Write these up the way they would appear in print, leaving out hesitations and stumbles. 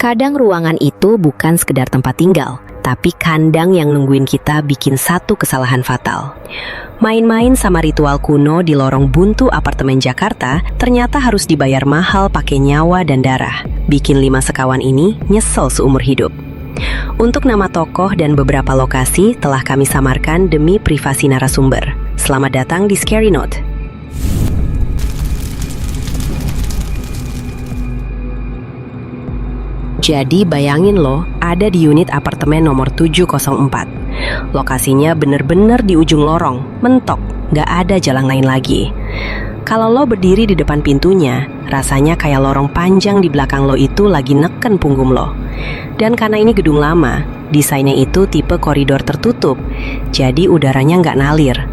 Kadang ruangan itu bukan sekedar tempat tinggal, tapi kandang yang nungguin kita bikin satu kesalahan fatal. Main-main sama ritual kuno di lorong buntu apartemen Jakarta ternyata harus dibayar mahal pakai nyawa dan darah. Bikin 5 sekawan ini nyesel seumur hidup. Untuk nama tokoh dan beberapa lokasi telah kami samarkan demi privasi narasumber. Selamat datang di Scary Note. Jadi bayangin loh, ada di unit apartemen nomor 704. Lokasinya bener-bener di ujung lorong, mentok, gak ada jalan lain lagi. Kalau lo berdiri di depan pintunya, rasanya kayak lorong panjang di belakang lo itu lagi neken punggung lo. Dan karena ini gedung lama, desainnya itu tipe koridor tertutup, jadi udaranya gak nalir.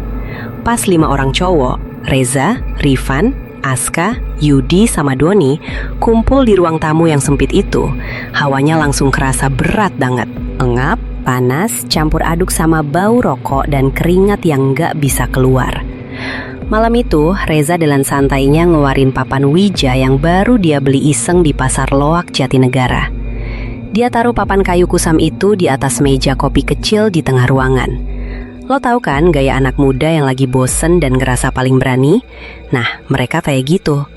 Pas 5 orang cowok, Reza, Rifan, Aska, Yudi, sama Doni kumpul di ruang tamu yang sempit itu, hawanya langsung kerasa berat banget. Engap, panas, campur aduk sama bau rokok dan keringat yang gak bisa keluar. Malam itu, Reza dengan santainya ngeluarin papan Ouija yang baru dia beli iseng di Pasar Loak Jatinegara. Dia taruh papan kayu kusam itu di atas meja kopi kecil di tengah ruangan. Lo tahu kan gaya anak muda yang lagi bosen dan ngerasa paling berani? Nah, mereka kayak gitu.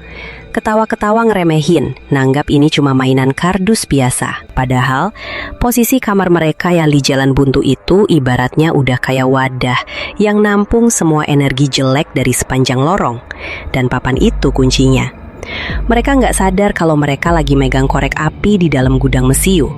Ketawa-ketawa ngeremehin, nanggap ini cuma mainan kardus biasa. Padahal, posisi kamar mereka yang di jalan buntu itu ibaratnya udah kayak wadah yang nampung semua energi jelek dari sepanjang lorong. Dan papan itu kuncinya. Mereka nggak sadar kalau mereka lagi megang korek api di dalam gudang mesiu.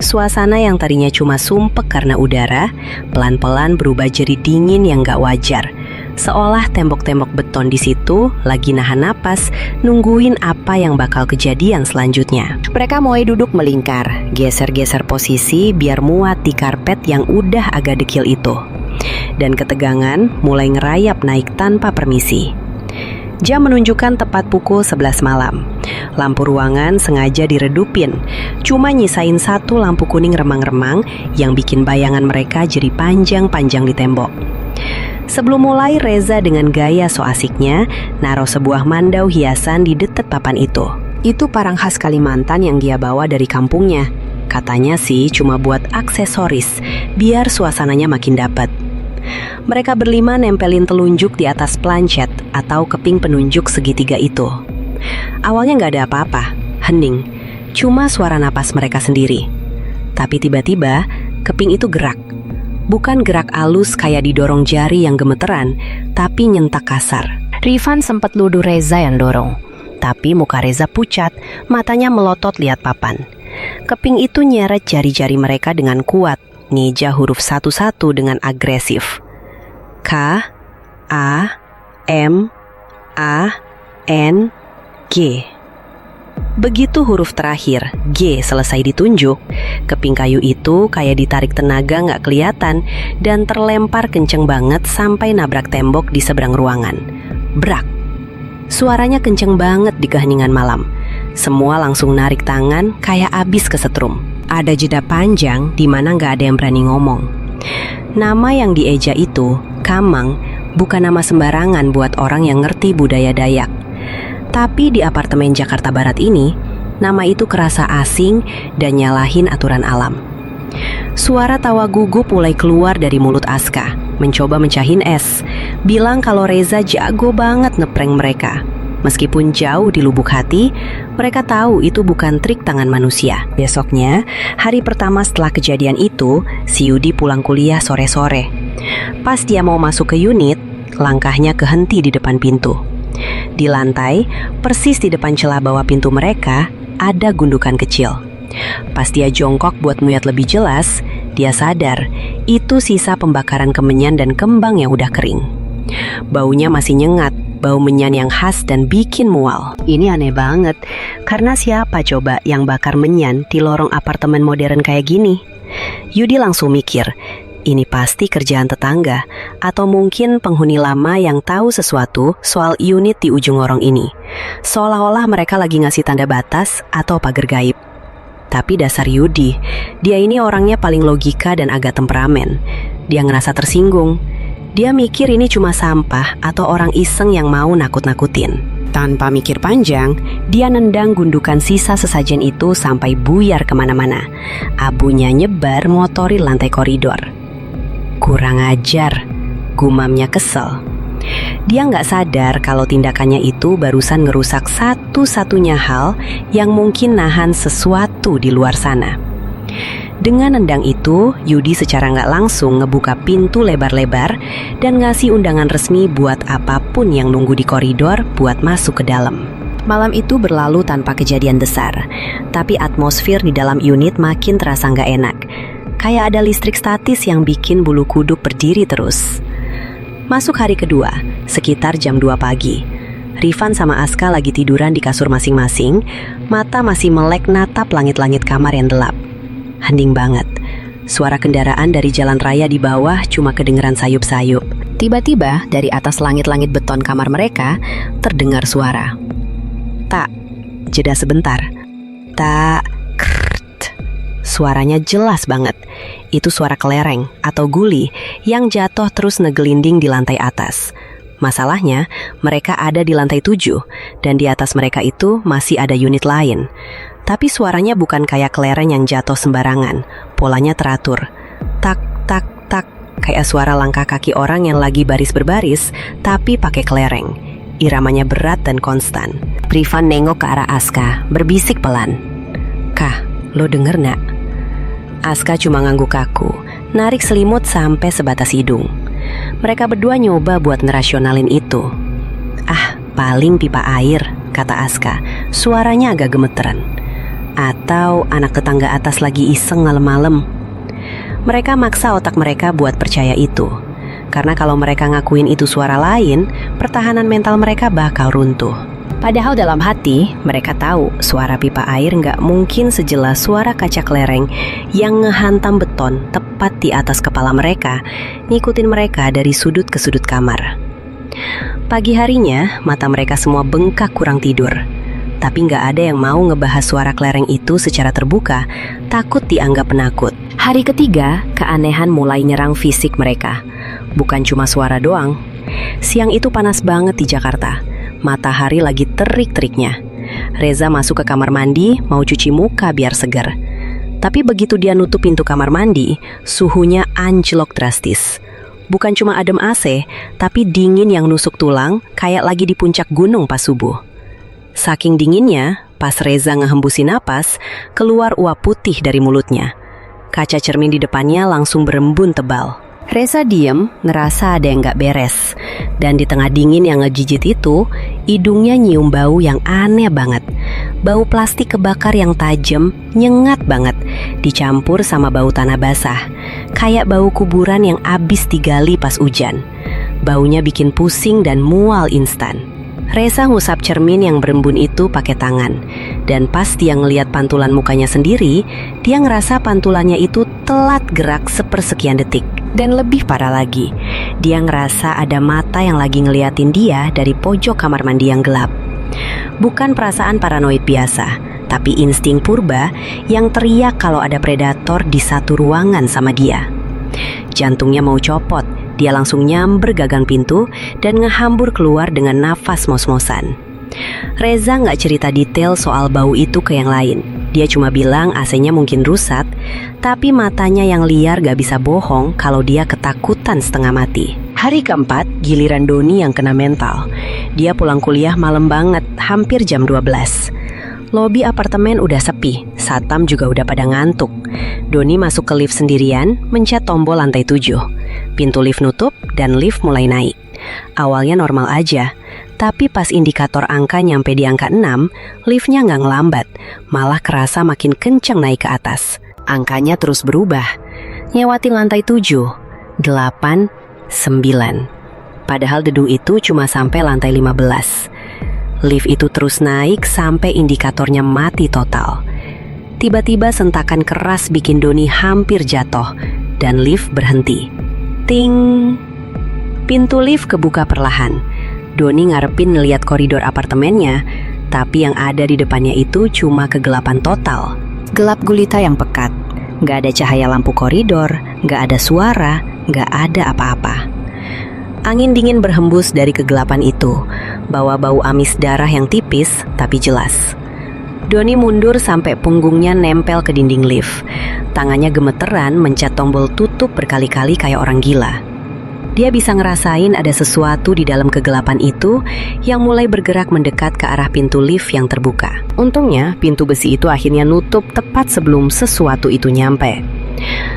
Suasana yang tadinya cuma sumpek karena udara, pelan-pelan berubah jadi dingin yang gak wajar. Seolah tembok-tembok beton di situ lagi nahan napas, nungguin apa yang bakal kejadian selanjutnya. Mereka mulai duduk melingkar, geser-geser posisi biar muat di karpet yang udah agak dekil itu. Dan ketegangan mulai ngerayap naik tanpa permisi. Jam menunjukkan tepat pukul 11 malam. Lampu ruangan sengaja diredupin, cuma nyisain satu lampu kuning remang-remang yang bikin bayangan mereka jadi panjang-panjang di tembok. Sebelum mulai, Reza dengan gaya so asiknya naruh sebuah mandau hiasan di dekat papan itu. Itu parang khas Kalimantan yang dia bawa dari kampungnya. Katanya sih cuma buat aksesoris, biar suasananya makin dapet. Mereka berlima nempelin telunjuk di atas planchet atau keping penunjuk segitiga itu. Awalnya gak ada apa-apa, hening, cuma suara napas mereka sendiri. Tapi tiba-tiba, keping itu gerak. Bukan gerak halus kayak didorong jari yang gemeteran, tapi nyentak kasar. Rifan sempat nuduh Reza yang dorong. Tapi muka Reza pucat, matanya melotot lihat papan. Keping itu nyeret jari-jari mereka dengan kuat, ngeja huruf satu-satu dengan agresif. K, A, M, A, N, G. Begitu huruf terakhir, G, selesai ditunjuk, keping kayu itu kayak ditarik tenaga gak kelihatan dan terlempar kenceng banget sampai nabrak tembok di seberang ruangan. Brak. Suaranya kenceng banget di keheningan malam. Semua langsung narik tangan kayak abis kesetrum. Ada jeda panjang di mana gak ada yang berani ngomong. Nama yang dieja itu, Kamang, bukan nama sembarangan buat orang yang ngerti budaya Dayak. Tapi di apartemen Jakarta Barat ini, nama itu kerasa asing dan nyalahin aturan alam. Suara tawa gugup mulai keluar dari mulut Aska, mencoba mencahin es, bilang kalau Reza jago banget ngeprank mereka. Meskipun jauh di lubuk hati, mereka tahu itu bukan trik tangan manusia. Besoknya, hari pertama setelah kejadian itu, si Yudi pulang kuliah sore-sore. Pas dia mau masuk ke unit, langkahnya kehenti di depan pintu. Di lantai, persis di depan celah bawah pintu mereka, ada gundukan kecil. Pas dia jongkok buat melihat lebih jelas, dia sadar itu sisa pembakaran kemenyan dan kembang yang udah kering. Baunya masih nyengat, bau menyan yang khas dan bikin mual. Ini aneh banget, karena siapa coba yang bakar menyan di lorong apartemen modern kayak gini? Yudi langsung mikir, ini pasti kerjaan tetangga, atau mungkin penghuni lama yang tahu sesuatu soal unit di ujung lorong ini. Seolah-olah mereka lagi ngasih tanda batas atau pagar gaib. Tapi dasar Yudi, dia ini orangnya paling logika dan agak temperamen. Dia ngerasa tersinggung. Dia mikir ini cuma sampah atau orang iseng yang mau nakut-nakutin. Tanpa mikir panjang, dia nendang gundukan sisa sesajen itu sampai buyar kemana-mana. Abunya nyebar motori lantai koridor. Kurang ajar, gumamnya kesel. Dia nggak sadar kalau tindakannya itu barusan ngerusak satu-satunya hal yang mungkin nahan sesuatu di luar sana. Dengan nendang itu, Yudi secara nggak langsung ngebuka pintu lebar-lebar dan ngasih undangan resmi buat apapun yang nunggu di koridor buat masuk ke dalam. Malam itu berlalu tanpa kejadian besar, tapi atmosfer di dalam unit makin terasa nggak enak. Kayak ada listrik statis yang bikin bulu kuduk berdiri terus. Masuk hari kedua, sekitar jam 2 pagi. Rifan sama Aska lagi tiduran di kasur masing-masing, mata masih melek natap langit-langit kamar yang gelap. Hening banget. Suara kendaraan dari jalan raya di bawah cuma kedengeran sayup-sayup. Tiba-tiba dari atas langit-langit beton kamar mereka terdengar suara. Tak, jeda sebentar. Tak, krrt. Suaranya jelas banget. Itu suara kelereng atau guli yang jatuh terus ngegelinding di lantai atas. Masalahnya, mereka ada di lantai 7 dan di atas mereka itu masih ada unit lain. Tapi suaranya bukan kayak kelereng yang jatuh sembarangan. Polanya teratur. Tak, tak, tak. Kayak suara langkah kaki orang yang lagi baris berbaris, tapi pakai kelereng. Iramanya berat dan konstan. Rifan nengok ke arah Aska, berbisik pelan. Kah, lo denger nak? Aska cuma ngangguk kaku, narik selimut sampai sebatas hidung. Mereka berdua nyoba buat ngerasionalin itu. Ah, paling pipa air, kata Aska. Suaranya agak gemeteran. Atau anak tetangga atas lagi iseng malam-malam. Mereka maksa otak mereka buat percaya itu. Karena kalau mereka ngakuin itu suara lain, pertahanan mental mereka bakal runtuh. Padahal dalam hati, mereka tahu suara pipa air nggak mungkin sejelas suara kaca kelereng yang ngehantam beton tepat di atas kepala mereka, ngikutin mereka dari sudut ke sudut kamar. Pagi harinya, mata mereka semua bengkak kurang tidur. Tapi nggak ada yang mau ngebahas suara kelereng itu secara terbuka, takut dianggap penakut. Hari ketiga, keanehan mulai nyerang fisik mereka. Bukan cuma suara doang. Siang itu panas banget di Jakarta. Matahari lagi terik-teriknya. Reza masuk ke kamar mandi, mau cuci muka biar segar. Tapi begitu dia nutup pintu kamar mandi, suhunya anjlok drastis. Bukan cuma adem AC, tapi dingin yang nusuk tulang, kayak lagi di puncak gunung pas subuh. Saking dinginnya, pas Reza ngehembusin napas, keluar uap putih dari mulutnya. Kaca cermin di depannya langsung berembun tebal. Reza diem, ngerasa ada yang gak beres. Dan di tengah dingin yang ngegigit itu, hidungnya nyium bau yang aneh banget. Bau plastik kebakar yang tajam, nyengat banget, dicampur sama bau tanah basah. Kayak bau kuburan yang abis digali pas hujan. Baunya bikin pusing dan mual instan. Reza ngusap cermin yang berembun itu pakai tangan. Dan pas dia ngeliat pantulan mukanya sendiri, dia ngerasa pantulannya itu telat gerak sepersekian detik. Dan lebih parah lagi, dia ngerasa ada mata yang lagi ngeliatin dia dari pojok kamar mandi yang gelap. Bukan perasaan paranoid biasa, tapi insting purba yang teriak kalau ada predator di satu ruangan sama dia. Jantungnya mau copot, dia langsung nyamber gagang pintu dan ngehambur keluar dengan nafas mos-mosan. Reza nggak cerita detail soal bau itu ke yang lain. Dia cuma bilang AC-nya mungkin rusak, tapi matanya yang liar gak bisa bohong kalau dia ketakutan setengah mati. Hari keempat, giliran Doni yang kena mental. Dia pulang kuliah malam banget, hampir jam 12. Lobi apartemen udah sepi, satpam juga udah pada ngantuk. Doni masuk ke lift sendirian, mencet tombol lantai 7. Pintu lift nutup dan lift mulai naik. Awalnya normal aja, tapi pas indikator angka nyampe di angka 6, liftnya nggak ngelambat, malah kerasa makin kencang naik ke atas. Angkanya terus berubah, nyewatin lantai 7, 8, 9. Padahal dedung itu cuma sampai lantai 15. Lift itu terus naik sampai indikatornya mati total. Tiba-tiba sentakan keras bikin Doni hampir jatuh, dan lift berhenti. Ting! Pintu lift kebuka perlahan. Doni ngarepin ngeliat koridor apartemennya, tapi yang ada di depannya itu cuma kegelapan total. Gelap gulita yang pekat. Gak ada cahaya lampu koridor, gak ada suara, gak ada apa-apa. Angin dingin berhembus dari kegelapan itu, bawa bau amis darah yang tipis tapi jelas. Doni mundur sampai punggungnya nempel ke dinding lift. Tangannya gemeteran mencet tombol tutup berkali-kali kayak orang gila. Dia bisa ngerasain ada sesuatu di dalam kegelapan itu yang mulai bergerak mendekat ke arah pintu lift yang terbuka. Untungnya, pintu besi itu akhirnya nutup tepat sebelum sesuatu itu nyampe.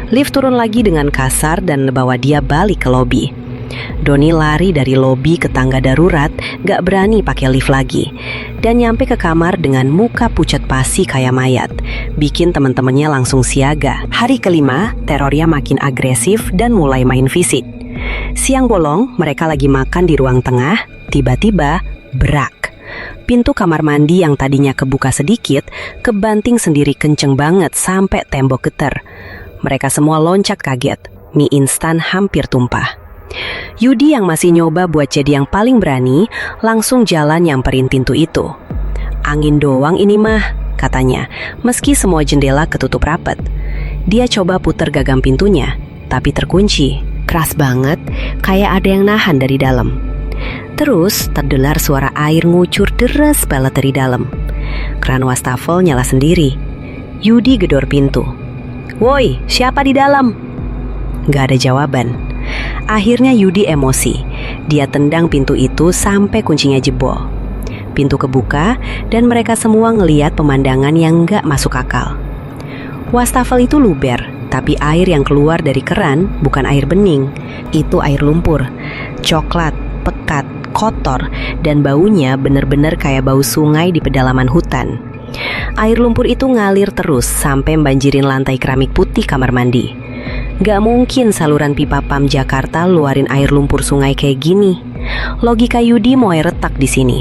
Lift turun lagi dengan kasar dan bawa dia balik ke lobi. Doni lari dari lobi ke tangga darurat, gak berani pakai lift lagi, dan nyampe ke kamar dengan muka pucat pasi kayak mayat, bikin teman-temannya langsung siaga. Hari kelima, terornya makin agresif dan mulai main fisik. Siang bolong, mereka lagi makan di ruang tengah, tiba-tiba berak. Pintu kamar mandi yang tadinya kebuka sedikit, kebanting sendiri kenceng banget sampai tembok getar. Mereka semua loncat kaget, mie instan hampir tumpah. Yudi yang masih nyoba buat jadi yang paling berani, langsung jalan nyamperin pintu itu. Angin doang ini mah, katanya, meski semua jendela ketutup rapat. Dia coba puter gagang pintunya, tapi terkunci. Keras banget, kayak ada yang nahan dari dalam. Terus terdengar suara air ngucur deres pelet dari dalam. Keran wastafel nyala sendiri. Yudi gedor pintu. "Woi, siapa di dalam?" Gak ada jawaban. Akhirnya Yudi emosi. Dia tendang pintu itu sampai kuncinya jebol. Pintu kebuka dan mereka semua ngeliat pemandangan yang gak masuk akal. Wastafel itu luber, tapi air yang keluar dari keran bukan air bening. Itu air lumpur, coklat, pekat, kotor, dan baunya bener-bener kayak bau sungai di pedalaman hutan. Air lumpur itu ngalir terus sampai membanjirin lantai keramik putih kamar mandi. Gak mungkin saluran pipa PAM Jakarta luarin air lumpur sungai kayak gini. Logika Yudi mau retak di sini.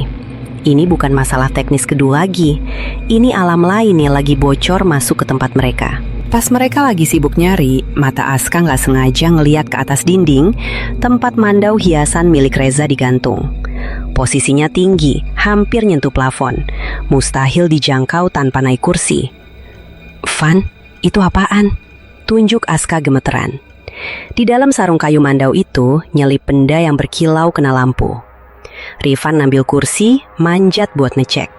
Ini bukan masalah teknis kedua lagi. Ini alam lain yang lagi bocor masuk ke tempat mereka. Pas mereka lagi sibuk nyari, mata Aska gak sengaja ngeliat ke atas dinding tempat mandau hiasan milik Reza digantung. Posisinya tinggi, hampir nyentuh plafon. Mustahil dijangkau tanpa naik kursi. "Van, itu apaan?" tunjuk Aska gemeteran. Di dalam sarung kayu mandau itu nyelip benda yang berkilau kena lampu. Rifan ngambil kursi, manjat buat ngecek.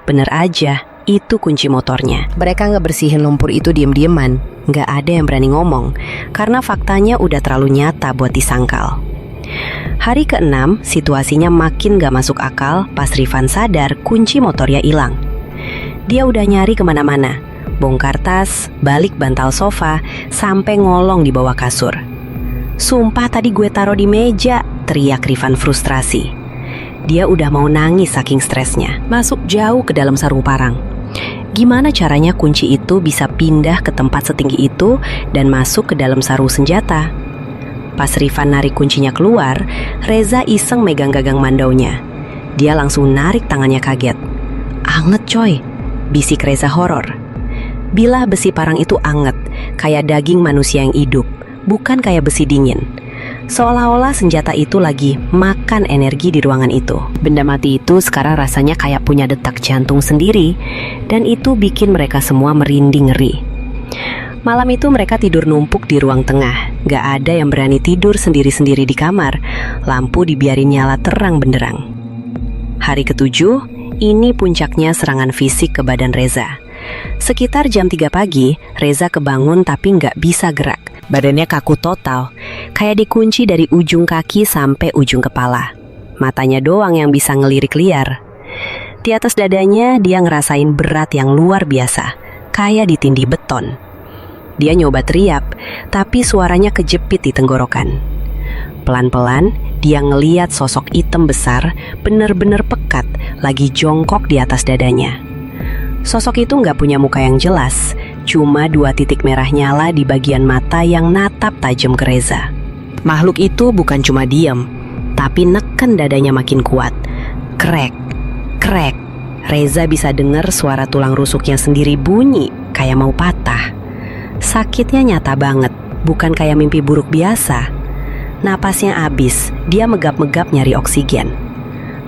Bener aja, itu kunci motornya. Mereka ngebersihin lumpur itu diem-dieman. Gak ada yang berani ngomong, karena faktanya udah terlalu nyata buat disangkal. Hari ke-6, situasinya makin gak masuk akal pas Rifan sadar kunci motornya hilang. Dia udah nyari kemana-mana, bongkar tas, balik bantal sofa, sampai ngolong di bawah kasur. "Sumpah tadi gue taruh di meja," teriak Rifan frustrasi. Dia udah mau nangis saking stresnya, masuk jauh ke dalam sarung parang. Gimana caranya kunci itu bisa pindah ke tempat setinggi itu dan masuk ke dalam sarung senjata? Pas Rifan narik kuncinya keluar, Reza iseng megang gagang mandaunya. Dia langsung narik tangannya kaget. "Anget coy," bisik Reza horor. Bilah besi parang itu anget, kayak daging manusia yang hidup, bukan kayak besi dingin. Seolah-olah senjata itu lagi makan energi di ruangan itu. Benda mati itu sekarang rasanya kayak punya detak jantung sendiri, dan itu bikin mereka semua merinding ngeri. Malam itu mereka tidur numpuk di ruang tengah. Gak ada yang berani tidur sendiri-sendiri di kamar. Lampu dibiarin nyala terang benderang. Hari ke-7, ini puncaknya serangan fisik ke badan Reza. Sekitar jam 3 pagi, Reza kebangun tapi nggak bisa gerak. Badannya kaku total, kayak dikunci dari ujung kaki sampai ujung kepala. Matanya doang yang bisa ngelirik liar. Di atas dadanya dia ngerasain berat yang luar biasa, kayak ditindih beton. Dia nyoba teriak, tapi suaranya kejepit di tenggorokan. Pelan-pelan, dia ngeliat sosok hitam besar, bener-bener pekat, lagi jongkok di atas dadanya. Sosok itu nggak punya muka yang jelas, cuma 2 titik merah nyala di bagian mata yang natap tajam ke Reza. Makhluk itu bukan cuma diam, tapi neken dadanya makin kuat. Krek, krek. Reza bisa dengar suara tulang rusuknya sendiri bunyi, kayak mau patah. Sakitnya nyata banget, bukan kayak mimpi buruk biasa. Napasnya habis, dia megap-megap nyari oksigen.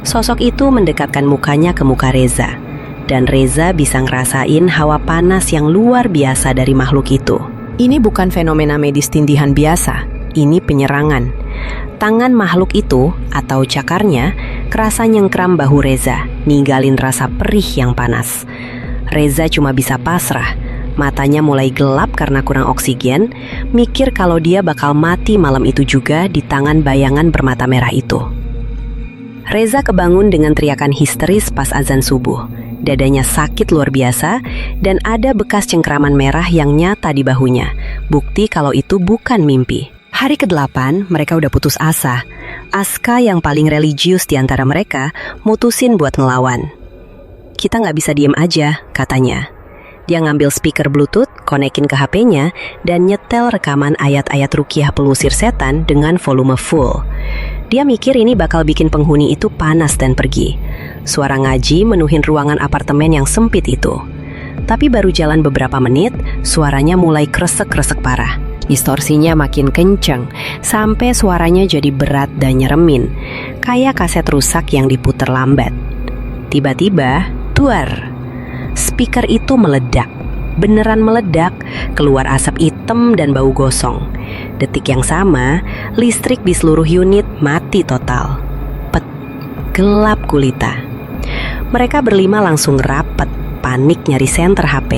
Sosok itu mendekatkan mukanya ke muka Reza. Dan Reza bisa ngerasain hawa panas yang luar biasa dari makhluk itu. Ini bukan fenomena medis tindihan biasa, ini penyerangan. Tangan makhluk itu, atau cakarnya, kerasa nyengkram bahu Reza, ninggalin rasa perih yang panas. Reza cuma bisa pasrah. Matanya mulai gelap karena kurang oksigen, mikir kalau dia bakal mati malam itu juga di tangan bayangan bermata merah itu. Reza kebangun dengan teriakan histeris pas azan subuh. Dadanya sakit luar biasa dan ada bekas cengkraman merah yang nyata di bahunya. Bukti kalau itu bukan mimpi. Hari ke-8 mereka udah putus asa. Aska yang paling religius di antara mereka mutusin buat ngelawan. Kita nggak bisa diem aja, katanya. Dia ngambil speaker bluetooth, konekin ke HP-nya, dan nyetel rekaman ayat-ayat ruqyah pelusir setan dengan volume full. Dia mikir ini bakal bikin penghuni itu panas dan pergi. Suara ngaji menuhin ruangan apartemen yang sempit itu. Tapi baru jalan beberapa menit, suaranya mulai kresek-kresek parah. Distorsinya makin kenceng, sampai suaranya jadi berat dan nyeremin, kayak kaset rusak yang diputer lambat. Tiba-tiba, tuar! Speaker itu meledak, beneran meledak, keluar asap hitam dan bau gosong. Detik yang sama, listrik di seluruh unit mati total. Pet, gelap gulita. Mereka berlima langsung rapet, panik nyari senter HP.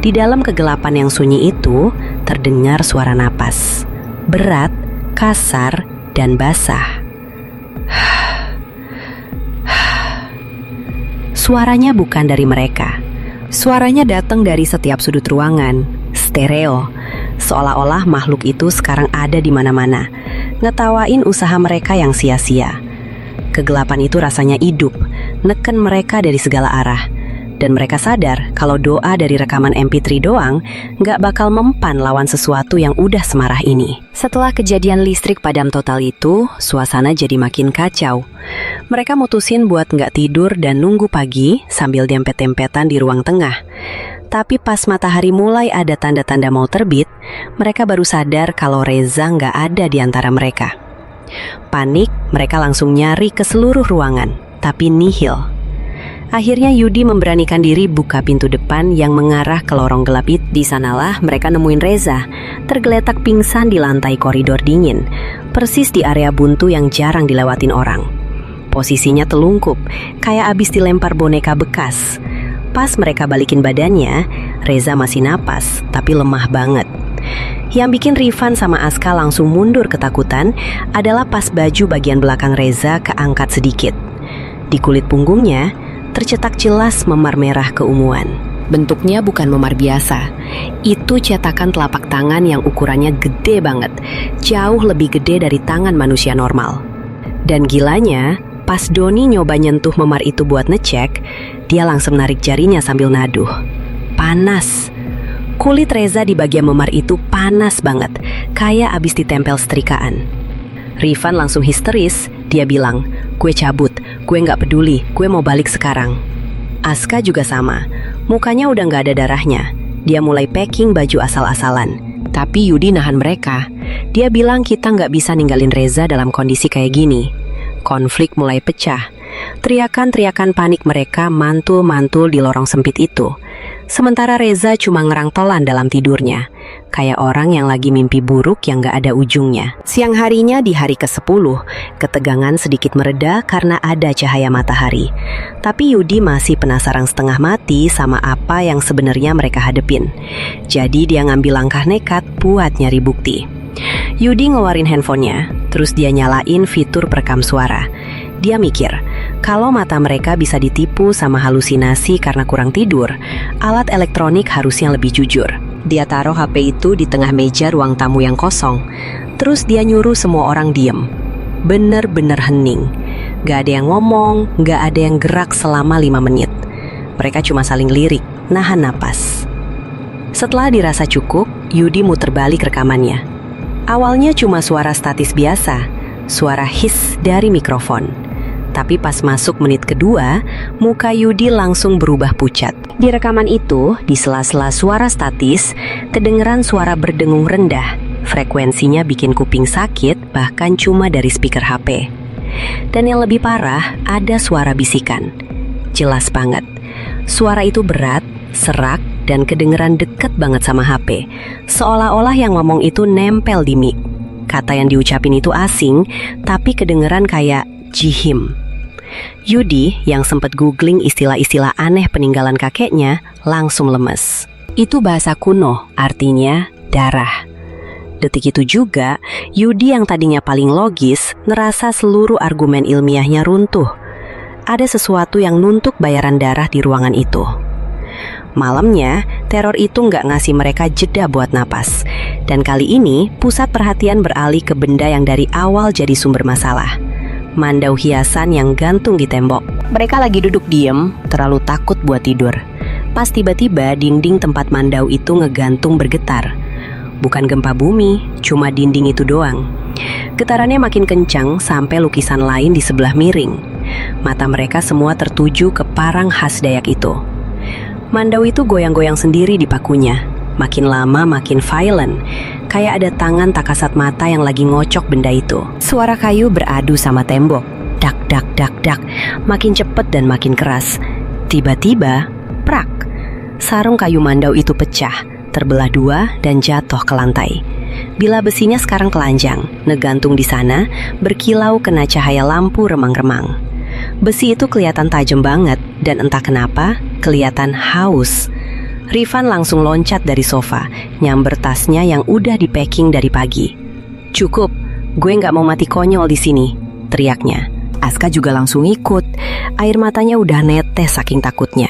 Di dalam kegelapan yang sunyi itu, terdengar suara napas. Berat, kasar, dan basah. Suaranya bukan dari mereka. Suaranya datang dari setiap sudut ruangan, stereo. Seolah-olah makhluk itu sekarang ada di mana-mana, ngetawain usaha mereka yang sia-sia. Kegelapan itu rasanya hidup, neken mereka dari segala arah. Dan mereka sadar kalau doa dari rekaman MP3 doang nggak bakal mempan lawan sesuatu yang udah semarah ini. Setelah kejadian listrik padam total itu, suasana jadi makin kacau. Mereka mutusin buat nggak tidur dan nunggu pagi sambil dempet-dempetan di ruang tengah. Tapi pas matahari mulai ada tanda-tanda mau terbit, mereka baru sadar kalau Reza nggak ada di antara mereka. Panik, mereka langsung nyari ke seluruh ruangan, tapi nihil. Akhirnya Yudi memberanikan diri buka pintu depan yang mengarah ke lorong gelap itu. Di sanalah mereka nemuin Reza, tergeletak pingsan di lantai koridor dingin, persis di area buntu yang jarang dilewatin orang. Posisinya telungkup, kayak abis dilempar boneka bekas. Pas mereka balikin badannya, Reza masih napas, tapi lemah banget. Yang bikin Rifan sama Aska langsung mundur ketakutan adalah pas baju bagian belakang Reza keangkat sedikit. Di kulit punggungnya, tercetak jelas memar merah keunguan. Bentuknya bukan memar biasa. Itu cetakan telapak tangan yang ukurannya gede banget, jauh lebih gede dari tangan manusia normal. Dan gilanya, pas Doni nyoba nyentuh memar itu buat ngecek, dia langsung narik jarinya sambil naduh. Panas. Kulit Reza di bagian memar itu panas banget, kayak abis ditempel setrikaan. Rifan langsung histeris, dia bilang, "Gue cabut, gue gak peduli, gue mau balik sekarang." Aska juga sama, mukanya udah gak ada darahnya. Dia mulai packing baju asal-asalan. Tapi Yudi nahan mereka. Dia bilang kita gak bisa ninggalin Reza dalam kondisi kayak gini. Konflik mulai pecah. Teriakan-teriakan panik mereka mantul-mantul di lorong sempit itu. Sementara Reza cuma ngerangtolan dalam tidurnya, kayak orang yang lagi mimpi buruk yang gak ada ujungnya. Siang harinya di hari ke-10, ketegangan sedikit mereda karena ada cahaya matahari. Tapi Yudi masih penasaran setengah mati sama apa yang sebenarnya mereka hadepin. Jadi dia ngambil langkah nekat buat nyari bukti. Yudi ngeluarin handphonenya, terus dia nyalain fitur perekam suara. Dia mikir, kalau mata mereka bisa ditipu sama halusinasi karena kurang tidur, alat elektronik harusnya lebih jujur. Dia taruh HP itu di tengah meja ruang tamu yang kosong. Terus dia nyuruh semua orang diem. Bener-bener hening. Gak ada yang ngomong, gak ada yang gerak selama 5 menit. Mereka cuma saling lirik, nahan napas. Setelah dirasa cukup, Yudi muter balik rekamannya. Awalnya cuma suara statis biasa, suara hiss dari mikrofon. Tapi pas masuk menit kedua, muka Yudi langsung berubah pucat. Di rekaman itu, di sela-sela suara statis, kedengeran suara berdengung rendah. Frekuensinya bikin kuping sakit, bahkan cuma dari speaker HP. Dan yang lebih parah, ada suara bisikan. Jelas banget. Suara itu berat, serak, dan kedengeran deket banget sama HP. Seolah-olah yang ngomong itu nempel di mic. Kata yang diucapin itu asing, tapi kedengeran kayak jihim. Yudi yang sempat googling istilah-istilah aneh peninggalan kakeknya langsung lemes. Itu bahasa kuno, artinya darah. Detik itu juga, Yudi yang tadinya paling logis ngerasa seluruh argumen ilmiahnya runtuh. Ada sesuatu yang nuntuk bayaran darah di ruangan itu. Malamnya, teror itu nggak ngasih mereka jeda buat napas. Dan kali ini, pusat perhatian beralih ke benda yang dari awal jadi sumber masalah. Mandau hiasan yang gantung di tembok. Mereka lagi duduk diem, terlalu takut buat tidur. Pas tiba-tiba dinding tempat mandau itu ngegantung bergetar. Bukan gempa bumi, cuma dinding itu doang. Getarannya makin kencang sampai lukisan lain di sebelah miring. Mata mereka semua tertuju ke parang khas Dayak itu. Mandau itu goyang-goyang sendiri di pakunya. Makin lama makin violent, kayak ada tangan tak kasat mata yang lagi ngocok benda itu. Suara kayu beradu sama tembok. Dak, dak, dak, dak. Makin cepet dan makin keras. Tiba-tiba, prak. Sarung kayu mandau itu pecah, terbelah dua dan jatuh ke lantai. Bila besinya sekarang telanjang, ngegantung di sana, berkilau kena cahaya lampu remang-remang. Besi itu kelihatan tajam banget dan entah kenapa kelihatan haus. Rifan langsung loncat dari sofa, nyamber tasnya yang udah di-packing dari pagi. "Cukup, gue nggak mau mati konyol di sini," teriaknya. Aska juga langsung ikut, air matanya udah netes saking takutnya.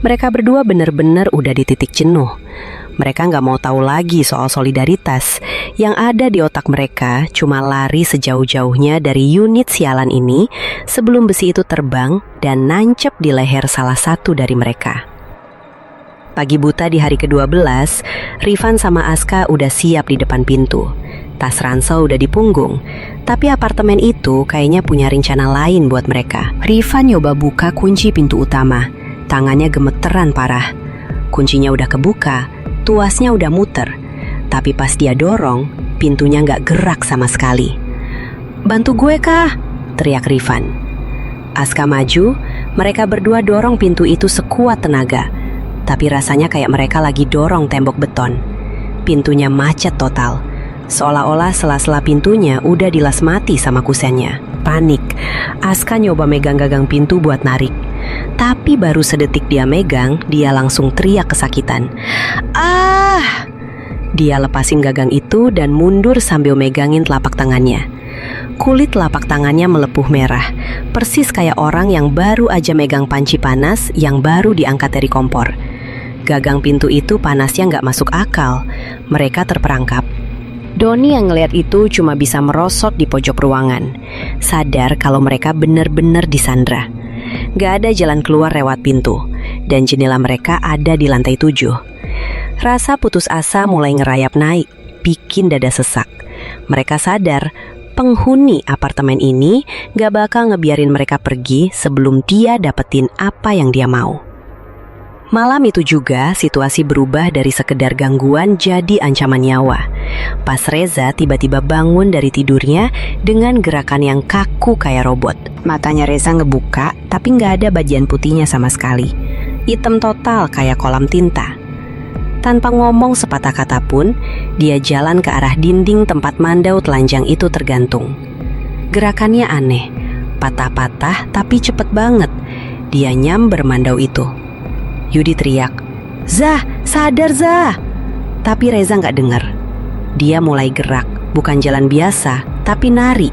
Mereka berdua bener-bener udah di titik jenuh. Mereka nggak mau tahu lagi soal solidaritas. Yang ada di otak mereka cuma lari sejauh-jauhnya dari unit sialan ini sebelum besi itu terbang dan nancep di leher salah satu dari mereka. Pagi buta di hari ke-12, Rifan sama Aska udah siap di depan pintu. Tas ransel udah di punggung, tapi apartemen itu kayaknya punya rencana lain buat mereka. Rifan nyoba buka kunci pintu utama, tangannya gemeteran parah. Kuncinya udah kebuka, tuasnya udah muter, tapi pas dia dorong, pintunya nggak gerak sama sekali. "Bantu gue kah?" teriak Rifan. Aska maju, mereka berdua dorong pintu itu sekuat tenaga. Tapi rasanya kayak mereka lagi dorong tembok beton. Pintunya macet total. Seolah-olah sela-sela pintunya udah dilas mati sama kusennya. Panik, Aska nyoba megang gagang pintu buat narik. Tapi baru sedetik dia megang, dia langsung teriak kesakitan. "Ah!" Dia lepasin gagang itu dan mundur sambil megangin telapak tangannya. Kulit telapak tangannya melepuh merah, persis kayak orang yang baru aja megang panci panas yang baru diangkat dari kompor. Gagang pintu itu panasnya nggak masuk akal. Mereka terperangkap. Doni yang ngeliat itu cuma bisa merosot di pojok ruangan, sadar kalau mereka bener-bener disandra. Gak ada jalan keluar lewat pintu, dan jendela mereka ada di lantai 7. Rasa putus asa mulai ngerayap naik, bikin dada sesak. Mereka sadar penghuni apartemen ini gak bakal ngebiarin mereka pergi sebelum dia dapetin apa yang dia mau. Malam itu juga situasi berubah dari sekedar gangguan jadi ancaman nyawa. Pas Reza tiba-tiba bangun dari tidurnya dengan gerakan yang kaku kayak robot. Matanya Reza ngebuka tapi nggak ada bagian putihnya sama sekali. Hitam total kayak kolam tinta. Tanpa ngomong sepatah kata pun, dia jalan ke arah dinding tempat mandau telanjang itu tergantung. Gerakannya aneh, patah-patah tapi cepet banget. Dia nyamber mandau itu. Yudi teriak, "Zah, sadar Zah!" Tapi Reza nggak dengar. Dia mulai gerak, bukan jalan biasa, tapi nari.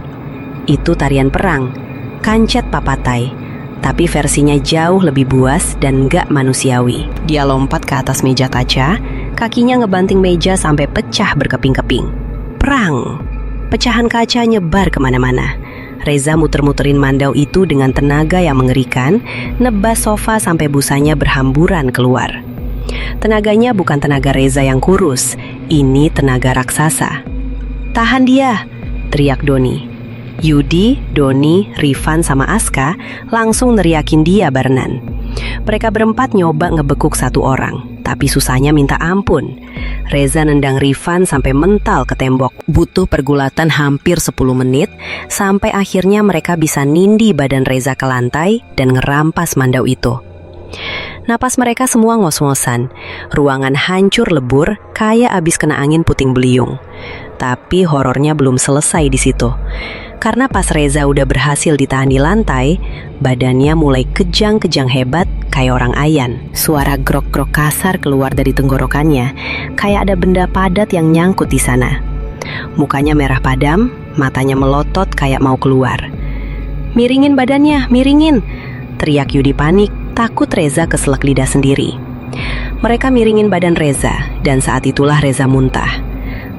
Itu tarian perang, kancet papatai, tapi versinya jauh lebih buas dan nggak manusiawi. Dia lompat ke atas meja kaca, kakinya ngebanting meja sampai pecah berkeping-keping. Perang! Pecahan kaca nyebar kemana-mana. Reza muter-muterin mandau itu dengan tenaga yang mengerikan, nebas sofa sampai busanya berhamburan keluar. Tenaganya bukan tenaga Reza yang kurus, ini tenaga raksasa. "Tahan dia!" teriak Doni. Yudi, Doni, Rifan sama Aska langsung neriakin dia barengan. Mereka berempat nyoba ngebekuk satu orang, tapi susahnya minta ampun. Reza nendang Rifan sampai mental ke tembok. Butuh pergulatan hampir 10 menit, sampai akhirnya mereka bisa nindih badan Reza ke lantai dan ngerampas mandau itu. Napas mereka semua ngos-ngosan. Ruangan hancur lebur, kayak abis kena angin puting beliung. Tapi horornya belum selesai di situ. Karena pas Reza udah berhasil ditahan di lantai, badannya mulai kejang-kejang hebat kayak orang ayan. Suara grok-grok kasar keluar dari tenggorokannya, kayak ada benda padat yang nyangkut di sana. Mukanya merah padam, matanya melotot kayak mau keluar. "Miringin badannya, miringin!" teriak Yudi panik, takut Reza keselak lidah sendiri. Mereka miringin badan Reza, dan saat itulah Reza muntah.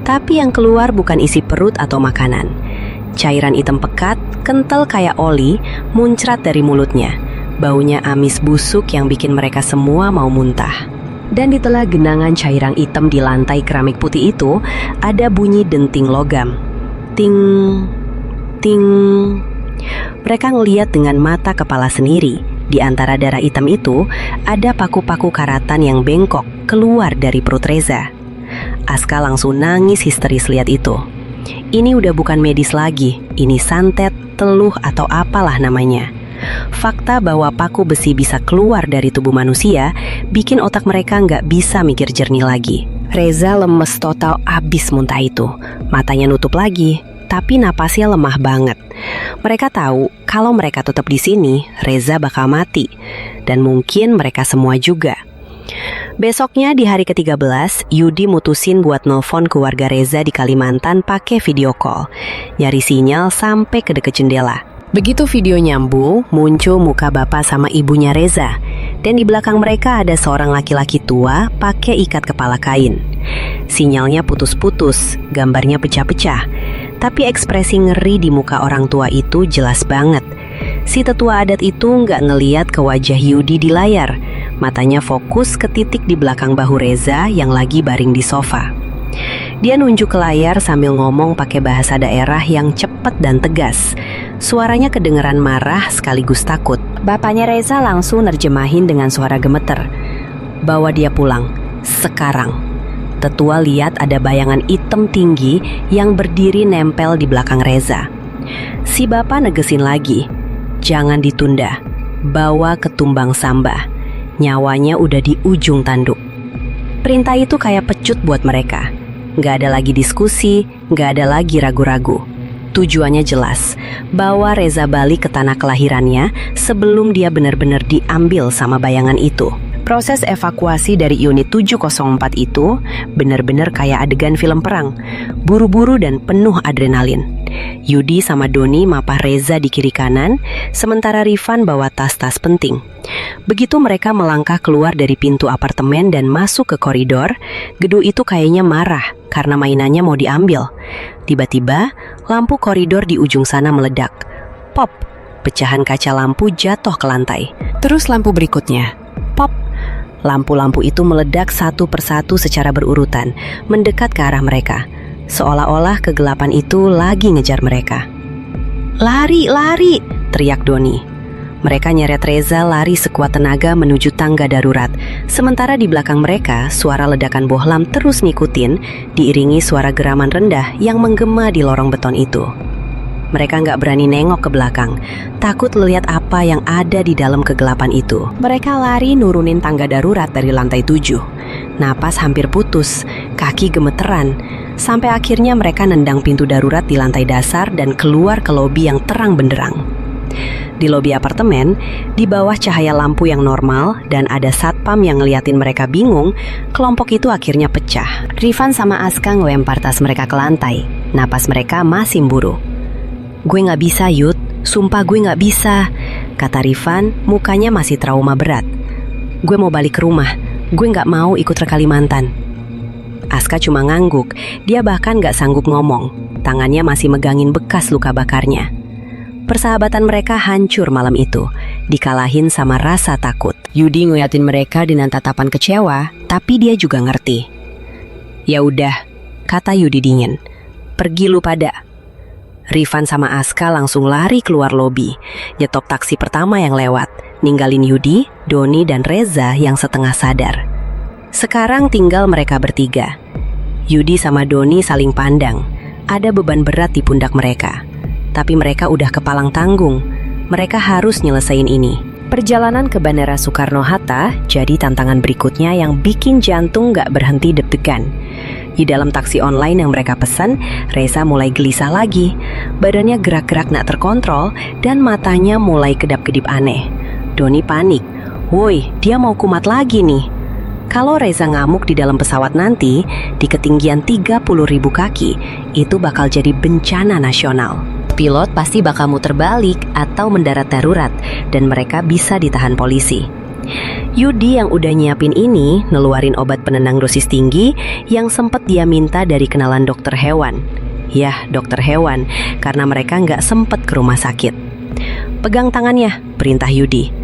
Tapi yang keluar bukan isi perut atau makanan. Cairan hitam pekat, kental kayak oli, muncrat dari mulutnya. Baunya amis busuk yang bikin mereka semua mau muntah. Dan di tengah genangan cairan hitam di lantai keramik putih itu, ada bunyi denting logam. Ting, ting. Mereka ngeliat dengan mata kepala sendiri. Di antara darah hitam itu, ada paku-paku karatan yang bengkok keluar dari perut Reza. Aska langsung nangis histeris lihat itu. Ini udah bukan medis lagi, ini santet, teluh atau apalah namanya. Fakta bahwa paku besi bisa keluar dari tubuh manusia bikin otak mereka nggak bisa mikir jernih lagi. Reza lemes total abis muntah itu. Matanya nutup lagi, tapi napasnya lemah banget. Mereka tahu kalau mereka tetap di sini, Reza bakal mati. Dan mungkin mereka semua juga. Besoknya di hari ke-13, Yudi mutusin buat nelfon keluarga Reza di Kalimantan pakai video call. Nyari sinyal sampai ke deket jendela. Begitu video nyambung, muncul muka bapak sama ibunya Reza. Dan di belakang mereka ada seorang laki-laki tua pakai ikat kepala kain. Sinyalnya putus-putus, gambarnya pecah-pecah. Tapi ekspresi ngeri di muka orang tua itu jelas banget. Si tetua adat itu nggak ngeliat ke wajah Yudi di layar. Matanya fokus ke titik di belakang bahu Reza yang lagi baring di sofa. Dia nunjuk ke layar sambil ngomong pakai bahasa daerah yang cepat dan tegas. Suaranya kedengeran marah sekaligus takut. Bapaknya Reza langsung nerjemahin dengan suara gemeter. "Bawa dia pulang, sekarang." Tetua lihat ada bayangan hitam tinggi yang berdiri nempel di belakang Reza. Si bapak negesin lagi, "Jangan ditunda, bawa ke Tumbang Samba. Nyawanya udah di ujung tanduk." Perintah itu kayak pecut buat mereka. Gak ada lagi diskusi, gak ada lagi ragu-ragu. Tujuannya jelas, bawa Reza balik ke tanah kelahirannya sebelum dia benar-benar diambil sama bayangan itu. Proses evakuasi dari unit 704 itu benar-benar kayak adegan film perang, buru-buru dan penuh adrenalin. Yudi sama Doni mapah Reza di kiri kanan, sementara Rifan bawa tas-tas penting. Begitu mereka melangkah keluar dari pintu apartemen dan masuk ke koridor, gedung itu kayaknya marah karena mainannya mau diambil. Tiba-tiba, lampu koridor di ujung sana meledak. Pop, pecahan kaca lampu jatuh ke lantai. Terus lampu berikutnya. Pop, lampu-lampu itu meledak satu persatu secara berurutan, mendekat ke arah mereka. Seolah-olah kegelapan itu lagi ngejar mereka. "Lari, lari!" teriak Doni. Mereka nyeret Reza lari sekuat tenaga menuju tangga darurat. Sementara di belakang mereka, suara ledakan bohlam terus ngikutin, diiringi suara geraman rendah yang menggema di lorong beton itu. Mereka nggak berani nengok ke belakang, takut lihat apa yang ada di dalam kegelapan itu. Mereka lari nurunin tangga darurat dari lantai 7. Napas hampir putus, kaki gemeteran, sampai akhirnya mereka nendang pintu darurat di lantai dasar dan keluar ke lobi yang terang benderang. Di lobi apartemen, di bawah cahaya lampu yang normal dan ada satpam yang ngeliatin mereka bingung, kelompok itu akhirnya pecah. Rifan sama Aska ngelempar tas mereka ke lantai. Napas mereka masih mburu. "Gue gak bisa, Yud. Sumpah gue gak bisa," kata Rifan, mukanya masih trauma berat. "Gue mau balik ke rumah. Gue gak mau ikut ke Kalimantan." Aska cuma ngangguk. Dia bahkan gak sanggup ngomong. Tangannya masih megangin bekas luka bakarnya. Persahabatan mereka hancur malam itu, dikalahin sama rasa takut. Yudi ngeliatin mereka dengan tatapan kecewa, tapi dia juga ngerti. "Ya udah," kata Yudi dingin. "Pergi lu pada." Rifan sama Aska langsung lari keluar lobi, nyetop taksi pertama yang lewat, ninggalin Yudi, Doni, dan Reza yang setengah sadar. Sekarang tinggal mereka bertiga. Yudi sama Doni saling pandang, ada beban berat di pundak mereka. Tapi mereka udah kepalang tanggung, mereka harus nyelesain ini. Perjalanan ke Bandara Soekarno-Hatta jadi tantangan berikutnya yang bikin jantung gak berhenti deg-degan. Di dalam taksi online yang mereka pesan, Reza mulai gelisah lagi. Badannya gerak-gerak tak terkontrol dan matanya mulai kedap-kedip aneh. Doni panik. Woi, dia mau kumat lagi nih. Kalau Reza ngamuk di dalam pesawat nanti, di ketinggian 30.000 kaki, itu bakal jadi bencana nasional. Pilot pasti bakal muter balik atau mendarat darurat, dan mereka bisa ditahan polisi. Yudi yang udah nyiapin ini ngeluarin obat penenang dosis tinggi yang sempat dia minta dari kenalan dokter hewan. Yah, dokter hewan, karena mereka nggak sempet ke rumah sakit. Pegang tangannya, perintah Yudi.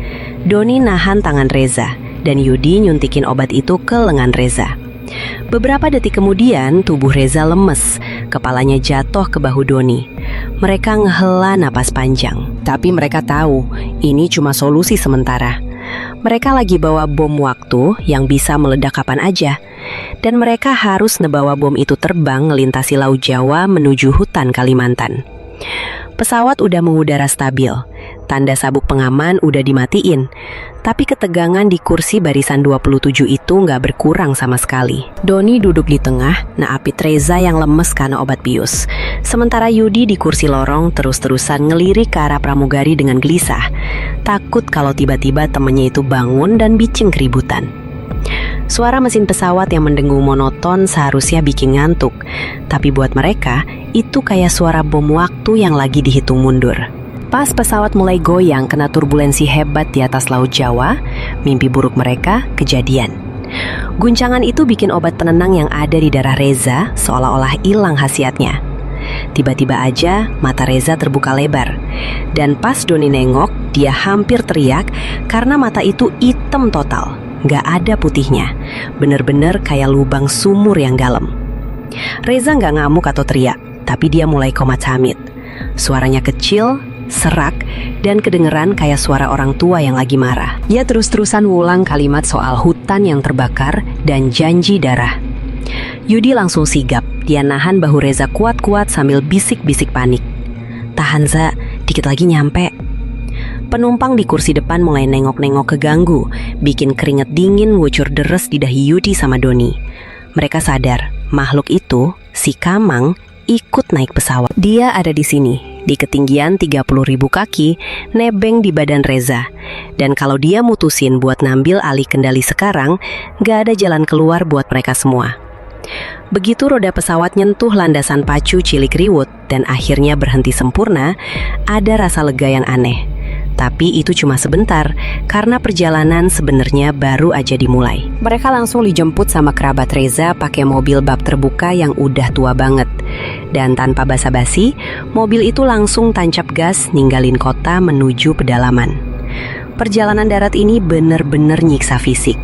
Doni nahan tangan Reza, dan Yudi nyuntikin obat itu ke lengan Reza. Beberapa detik kemudian tubuh Reza lemes, kepalanya jatuh ke bahu Doni. Mereka ngehela napas panjang, tapi mereka tahu ini cuma solusi sementara. Mereka lagi bawa bom waktu yang bisa meledak kapan aja, dan mereka harus ngebawa bom itu terbang ngelintasi Laut Jawa menuju hutan Kalimantan. Pesawat udah mengudara stabil, tanda sabuk pengaman udah dimatiin, tapi ketegangan di kursi barisan 27 itu nggak berkurang sama sekali. Doni duduk di tengah, naapit Reza yang lemes karena obat bius. Sementara Yudi di kursi lorong terus-terusan ngelirik ke arah pramugari dengan gelisah, takut kalau tiba-tiba temennya itu bangun dan bicing keributan. Suara mesin pesawat yang mendengung monoton seharusnya bikin ngantuk, tapi buat mereka itu kayak suara bom waktu yang lagi dihitung mundur. Pas pesawat mulai goyang kena turbulensi hebat di atas Laut Jawa, mimpi buruk mereka kejadian. Guncangan itu bikin obat penenang yang ada di darah Reza seolah-olah hilang khasiatnya. Tiba-tiba aja mata Reza terbuka lebar, dan pas Doni nengok, dia hampir teriak karena mata itu hitam total. Gak ada putihnya, bener-bener kayak lubang sumur yang dalam. Reza gak ngamuk atau teriak, tapi dia mulai komat hamid. Suaranya kecil, serak, dan kedengeran kayak suara orang tua yang lagi marah. Dia terus-terusan ngulang kalimat soal hutan yang terbakar dan janji darah. Yudi langsung sigap, dia nahan bahu Reza kuat-kuat sambil bisik-bisik panik. Tahan Za, dikit lagi nyampe. Penumpang di kursi depan mulai nengok-nengok keganggu, bikin keringet dingin ngucur deres di dahi Yudi sama Doni. Mereka sadar, makhluk itu, si Kamang, ikut naik pesawat. Dia ada di sini, di ketinggian 30.000 kaki, nebeng di badan Reza. Dan kalau dia mutusin buat ngambil alih kendali sekarang, gak ada jalan keluar buat mereka semua. Begitu roda pesawat nyentuh landasan pacu Cilik Riwut dan akhirnya berhenti sempurna, ada rasa lega yang aneh. Tapi itu cuma sebentar, karena perjalanan sebenarnya baru aja dimulai. Mereka langsung dijemput sama kerabat Reza pakai mobil bak terbuka yang udah tua banget. Dan tanpa basa-basi, mobil itu langsung tancap gas ninggalin kota menuju pedalaman. Perjalanan darat ini bener-bener nyiksa fisik.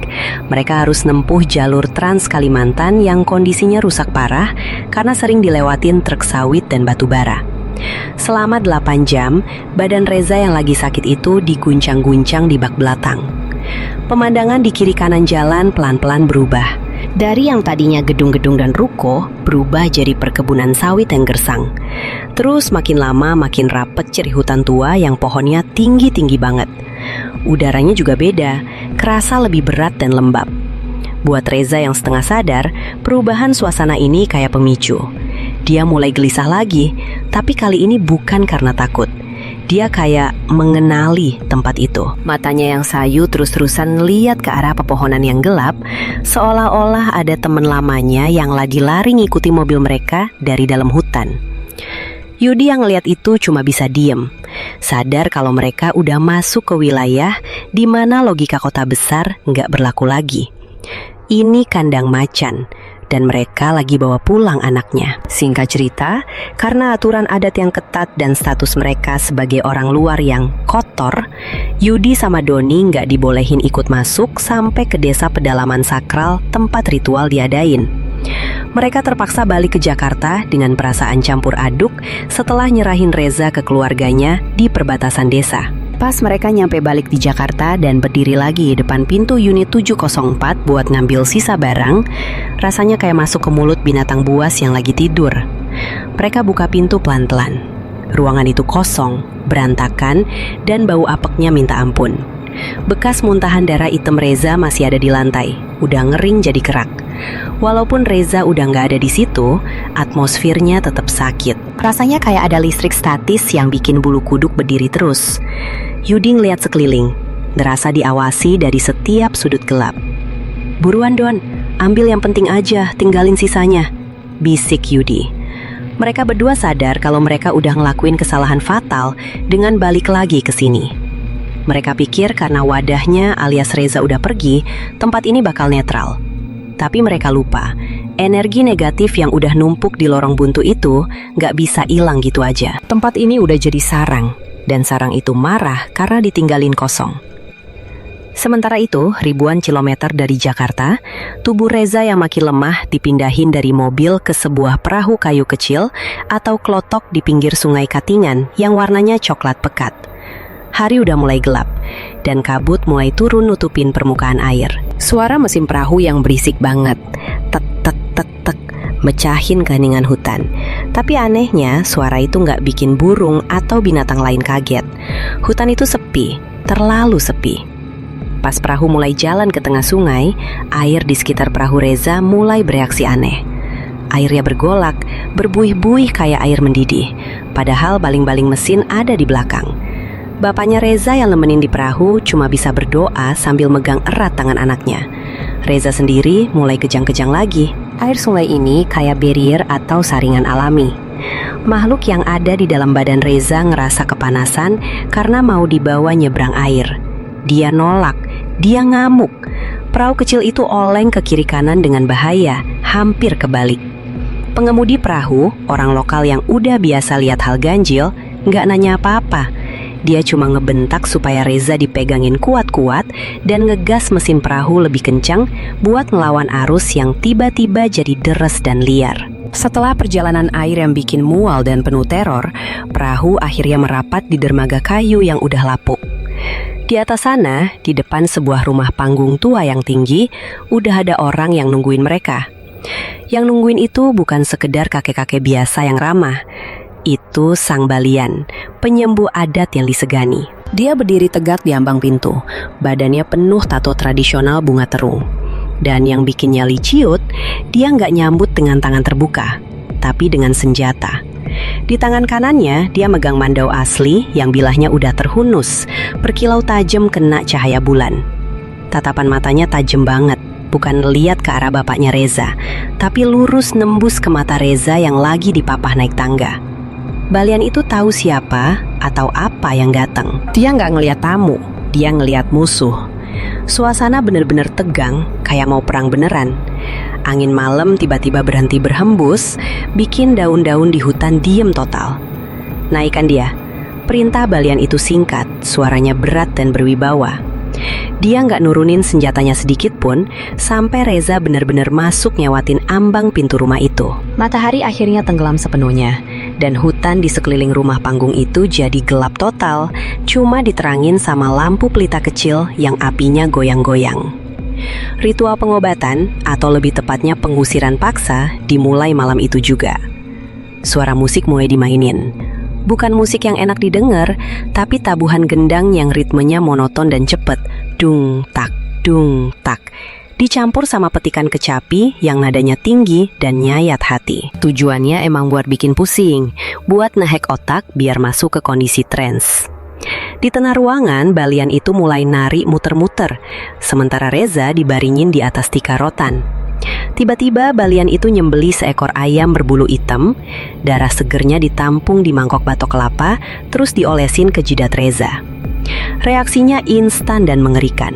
Mereka harus nempuh jalur Trans Kalimantan yang kondisinya rusak parah karena sering dilewatin truk sawit dan batu bara. Selama 8 jam, badan Reza yang lagi sakit itu diguncang-guncang di bak belakang. Pemandangan di kiri kanan jalan pelan-pelan berubah. Dari yang tadinya gedung-gedung dan ruko, berubah jadi perkebunan sawit yang gersang. Terus makin lama makin rapet ciri hutan tua yang pohonnya tinggi-tinggi banget. Udaranya juga beda, kerasa lebih berat dan lembab. Buat Reza yang setengah sadar, perubahan suasana ini kayak pemicu. Dia mulai gelisah lagi, tapi kali ini bukan karena takut. Dia kayak mengenali tempat itu. Matanya yang sayu terus-terusan ngeliat ke arah pepohonan yang gelap, seolah-olah ada teman lamanya yang lagi lari ngikuti mobil mereka dari dalam hutan. Yudi yang ngeliat itu cuma bisa diem, sadar kalau mereka udah masuk ke wilayah di mana logika kota besar nggak berlaku lagi. Ini kandang macan, dan mereka lagi bawa pulang anaknya. Singkat cerita, karena aturan adat yang ketat dan status mereka sebagai orang luar yang kotor, Yudi sama Doni nggak dibolehin ikut masuk sampai ke desa pedalaman sakral tempat ritual diadain. Mereka terpaksa balik ke Jakarta dengan perasaan campur aduk setelah nyerahin Reza ke keluarganya di perbatasan desa. Pas mereka nyampe balik di Jakarta dan berdiri lagi depan pintu unit 704 buat ngambil sisa barang, rasanya kayak masuk ke mulut binatang buas yang lagi tidur. Mereka buka pintu pelan-pelan. Ruangan itu kosong, berantakan, dan bau apeknya minta ampun. Bekas muntahan darah hitam Reza masih ada di lantai, udah ngering jadi kerak. Walaupun Reza udah nggak ada di situ, atmosfernya tetap sakit. Rasanya kayak ada listrik statis yang bikin bulu kuduk berdiri terus. Yudi ngeliat sekeliling, ngerasa diawasi dari setiap sudut gelap. "Buruan Don, ambil yang penting aja, tinggalin sisanya," bisik Yudi. Mereka berdua sadar kalau mereka udah ngelakuin kesalahan fatal dengan balik lagi ke sini. Mereka pikir karena wadahnya alias Reza udah pergi, tempat ini bakal netral. Tapi mereka lupa, energi negatif yang udah numpuk di lorong buntu itu nggak bisa hilang gitu aja. Tempat ini udah jadi sarang, dan sarang itu marah karena ditinggalin kosong. Sementara itu, ribuan kilometer dari Jakarta, tubuh Reza yang makin lemah dipindahin dari mobil ke sebuah perahu kayu kecil atau klotok di pinggir sungai Katingan yang warnanya coklat pekat. Hari udah mulai gelap, dan kabut mulai turun nutupin permukaan air. Suara mesin perahu yang berisik banget, tek tek tek tek, mecahin keheningan hutan. Tapi anehnya, suara itu nggak bikin burung atau binatang lain kaget. Hutan itu sepi, terlalu sepi. Pas perahu mulai jalan ke tengah sungai, air di sekitar perahu Reza mulai bereaksi aneh. Airnya bergolak, berbuih-buih kayak air mendidih, padahal baling-baling mesin ada di belakang. Bapaknya Reza yang nemenin di perahu cuma bisa berdoa sambil megang erat tangan anaknya. Reza sendiri mulai kejang-kejang lagi. Air sungai ini kayak barrier atau saringan alami. Makhluk yang ada di dalam badan Reza ngerasa kepanasan karena mau dibawa nyebrang air. Dia nolak, dia ngamuk. Perahu kecil itu oleng ke kiri kanan dengan bahaya, hampir kebalik. Pengemudi perahu, orang lokal yang udah biasa lihat hal ganjil, nggak nanya apa-apa. Dia cuma ngebentak supaya Reza dipegangin kuat-kuat dan ngegas mesin perahu lebih kencang buat ngelawan arus yang tiba-tiba jadi deres dan liar. Setelah perjalanan air yang bikin mual dan penuh teror, perahu akhirnya merapat di dermaga kayu yang udah lapuk. Di atas sana, di depan sebuah rumah panggung tua yang tinggi, udah ada orang yang nungguin mereka. Yang nungguin itu bukan sekedar kakek-kakek biasa yang ramah. Itu Sang Balian, penyembuh adat yang disegani. Dia berdiri tegak di ambang pintu, badannya penuh tato tradisional bunga terung. Dan yang bikin nyali ciut, dia nggak nyambut dengan tangan terbuka, tapi dengan senjata. Di tangan kanannya, dia megang mandau asli yang bilahnya udah terhunus, berkilau tajam kena cahaya bulan. Tatapan matanya tajam banget, bukan lihat ke arah bapaknya Reza, tapi lurus nembus ke mata Reza yang lagi dipapah naik tangga. Balian itu tahu siapa atau apa yang datang. Dia nggak ngelihat tamu, dia ngelihat musuh. Suasana bener-bener tegang, kayak mau perang beneran. Angin malam tiba-tiba berhenti berhembus, bikin daun-daun di hutan diem total. Naikkan dia. Perintah Balian itu singkat, suaranya berat dan berwibawa. Dia nggak nurunin senjatanya sedikit pun, sampai Reza benar-benar masuk nyewatin ambang pintu rumah itu. Matahari akhirnya tenggelam sepenuhnya, dan hutan di sekeliling rumah panggung itu jadi gelap total, cuma diterangin sama lampu pelita kecil yang apinya goyang-goyang. Ritual pengobatan, atau lebih tepatnya pengusiran paksa, dimulai malam itu juga. Suara musik mulai dimainin. Bukan musik yang enak didengar, tapi tabuhan gendang yang ritmenya monoton dan cepet. Dung tak, dicampur sama petikan kecapi yang nadanya tinggi dan nyayat hati. Tujuannya emang buat bikin pusing, buat ngehack otak biar masuk ke kondisi trance. Di tengah ruangan, Balian itu mulai nari muter-muter, sementara Reza dibaringin di atas tikar rotan. Tiba-tiba Balian itu nyembeli seekor ayam berbulu hitam, darah segernya ditampung di mangkok batok kelapa, terus diolesin ke jidat Reza. Reaksinya instan dan mengerikan.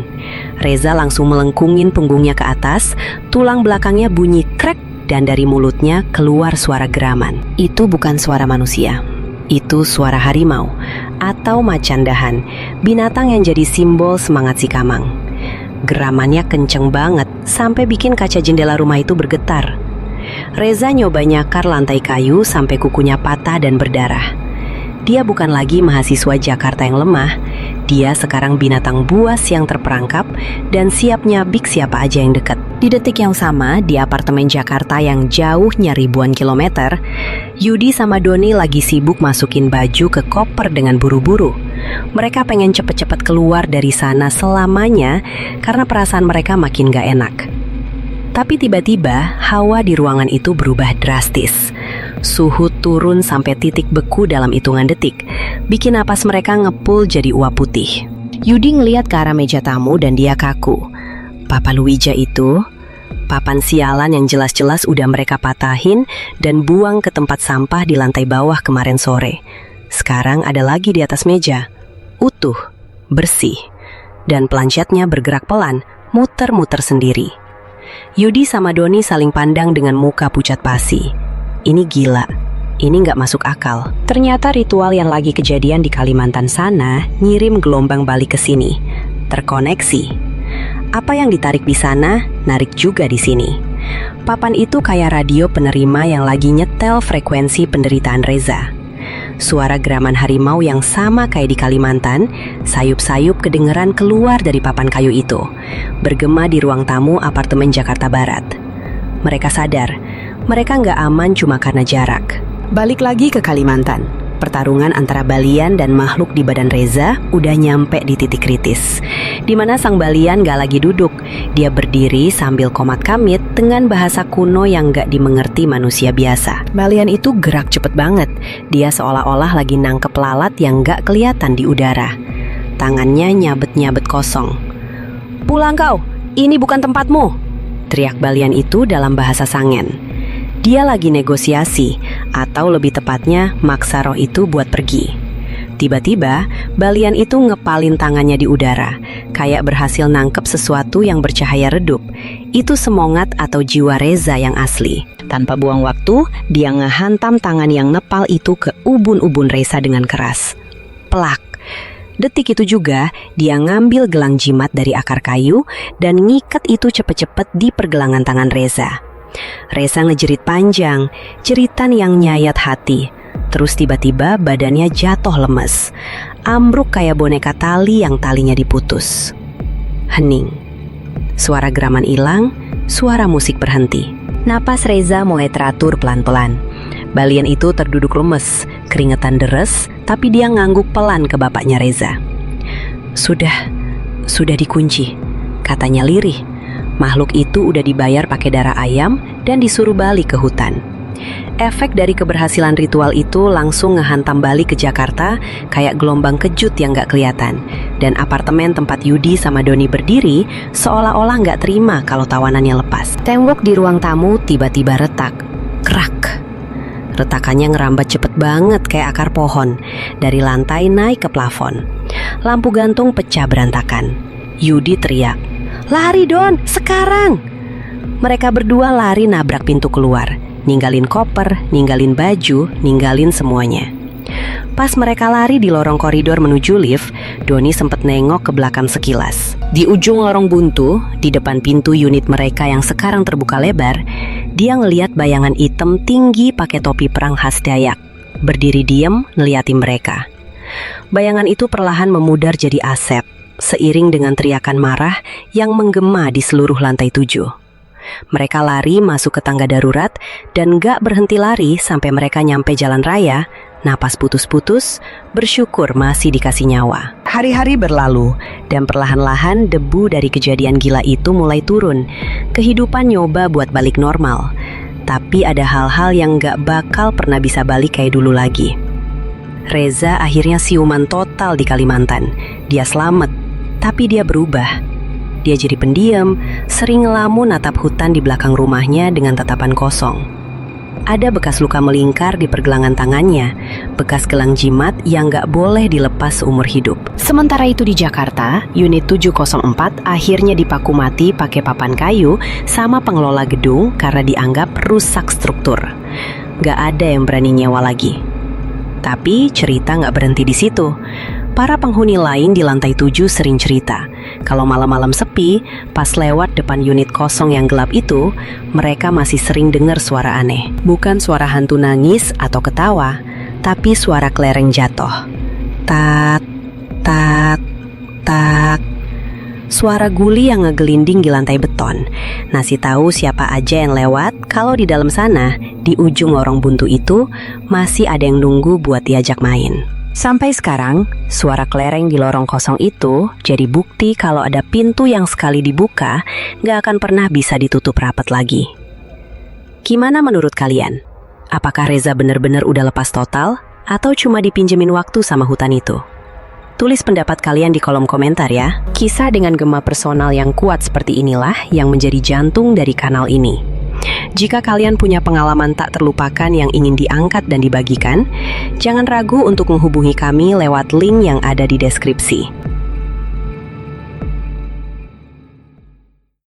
Reza langsung melengkungin punggungnya ke atas, tulang belakangnya bunyi krek, dan dari mulutnya keluar suara geraman. Itu bukan suara manusia, itu suara harimau atau macan dahan, binatang yang jadi simbol semangat si Kamang. Geramannya kenceng banget, sampai bikin kaca jendela rumah itu bergetar. Reza nyoba nyakar lantai kayu sampai kukunya patah dan berdarah. Dia bukan lagi mahasiswa Jakarta yang lemah, dia sekarang binatang buas yang terperangkap dan siap nyabik siapa aja yang dekat. Di detik yang sama, di apartemen Jakarta yang jauhnya ribuan kilometer, Yudi sama Doni lagi sibuk masukin baju ke koper dengan buru-buru. Mereka pengen cepet-cepet keluar dari sana selamanya karena perasaan mereka makin gak enak. Tapi tiba-tiba hawa di ruangan itu berubah drastis. Suhu turun sampai titik beku dalam hitungan detik, bikin napas mereka ngepul jadi uap putih. Yudi ngeliat ke arah meja tamu dan dia kaku. Papa Luija itu, papan sialan yang jelas-jelas udah mereka patahin dan buang ke tempat sampah di lantai bawah kemarin sore. Sekarang ada lagi di atas meja, utuh, bersih, dan planchetnya bergerak pelan, muter-muter sendiri. Yudi sama Doni saling pandang dengan muka pucat pasi. Ini gila, ini nggak masuk akal. Ternyata ritual yang lagi kejadian di Kalimantan sana ngirim gelombang balik ke sini, terkoneksi. Apa yang ditarik di sana, narik juga di sini. Papan itu kayak radio penerima yang lagi nyetel frekuensi penderitaan Reza. Suara geraman harimau yang sama kayak di Kalimantan, sayup-sayup kedengeran keluar dari papan kayu itu, bergema di ruang tamu apartemen Jakarta Barat. Mereka sadar, mereka nggak aman cuma karena jarak. Balik lagi ke Kalimantan. Pertarungan antara Balian dan makhluk di badan Reza udah nyampe di titik kritis, di mana sang Balian gak lagi duduk. Dia berdiri sambil komat kamit dengan bahasa kuno yang gak dimengerti manusia biasa. Balian itu gerak cepet banget. Dia seolah-olah lagi nangkep lalat yang gak kelihatan di udara. Tangannya nyabet-nyabet kosong. "Pulang kau, ini bukan tempatmu!" teriak Balian itu dalam bahasa Sangen. Dia lagi negosiasi, atau lebih tepatnya maksa roh itu buat pergi. Tiba-tiba, Balian itu ngepalin tangannya di udara, kayak berhasil nangkep sesuatu yang bercahaya redup. Itu semongat atau jiwa Reza yang asli. Tanpa buang waktu, dia ngehantam tangan yang ngepal itu ke ubun-ubun Reza dengan keras. Plak! Detik itu juga, dia ngambil gelang jimat dari akar kayu dan ngikat itu cepet-cepet di pergelangan tangan Reza. Reza ngejerit panjang, jeritan yang nyayat hati. Terus tiba-tiba badannya jatuh lemes, ambruk kayak boneka tali yang talinya diputus. Hening. Suara geraman hilang, suara musik berhenti. Napas Reza mulai teratur pelan-pelan. Balian itu terduduk lemes, keringetan deres, tapi dia ngangguk pelan ke bapaknya Reza. Sudah dikunci, katanya lirih. Makhluk itu udah dibayar pakai darah ayam dan disuruh balik ke hutan. Efek dari keberhasilan ritual itu langsung ngehantam balik ke Jakarta kayak gelombang kejut yang gak kelihatan. Dan apartemen tempat Yudi sama Doni berdiri seolah-olah gak terima kalau tawanannya lepas. Tembok di ruang tamu tiba-tiba retak. Krak. Retakannya ngerambat cepet banget kayak akar pohon. Dari lantai naik ke plafon. Lampu gantung pecah berantakan. Yudi teriak, "Lari Don, sekarang!" Mereka berdua lari nabrak pintu keluar, ninggalin koper, ninggalin baju, ninggalin semuanya. Pas mereka lari di lorong koridor menuju lift, Doni sempet nengok ke belakang sekilas. Di ujung lorong buntu, di depan pintu unit mereka yang sekarang terbuka lebar, dia ngeliat bayangan hitam tinggi pakai topi perang khas Dayak, berdiri diem ngeliatin mereka. Bayangan itu perlahan memudar jadi asap, seiring dengan teriakan marah yang menggema di seluruh lantai 7. Mereka lari masuk ke tangga darurat dan gak berhenti lari sampai mereka nyampe jalan raya, napas putus-putus, bersyukur masih dikasih nyawa. Hari-hari berlalu dan perlahan-lahan debu dari kejadian gila itu mulai turun. Kehidupan nyoba buat balik normal, tapi ada hal-hal yang gak bakal pernah bisa balik kayak dulu lagi. Reza akhirnya siuman total di Kalimantan. Dia selamat, tapi dia berubah. Dia jadi pendiam, sering ngelamun natap hutan di belakang rumahnya dengan tatapan kosong. Ada bekas luka melingkar di pergelangan tangannya, bekas gelang jimat yang gak boleh dilepas seumur hidup. Sementara itu di Jakarta, unit 704 akhirnya dipaku mati pakai papan kayu sama pengelola gedung karena dianggap rusak struktur. Gak ada yang berani nyewa lagi. Tapi cerita gak berhenti di situ. Para penghuni lain di lantai 7 sering cerita, kalau malam-malam sepi, pas lewat depan unit kosong yang gelap itu, mereka masih sering dengar suara aneh. Bukan suara hantu nangis atau ketawa, tapi suara kelereng jatuh. Tak, tak, tak. Suara guli yang ngegelinding di lantai beton. Ngasih tahu siapa aja yang lewat kalau di dalam sana, di ujung lorong buntu itu, masih ada yang nunggu buat diajak main. Sampai sekarang, suara kelereng di lorong kosong itu jadi bukti kalau ada pintu yang sekali dibuka, gak akan pernah bisa ditutup rapat lagi. Gimana menurut kalian? Apakah Reza benar-benar udah lepas total, atau cuma dipinjemin waktu sama hutan itu? Tulis pendapat kalian di kolom komentar ya. Kisah dengan gema personal yang kuat seperti inilah yang menjadi jantung dari kanal ini. Jika kalian punya pengalaman tak terlupakan yang ingin diangkat dan dibagikan, jangan ragu untuk menghubungi kami lewat link yang ada di deskripsi.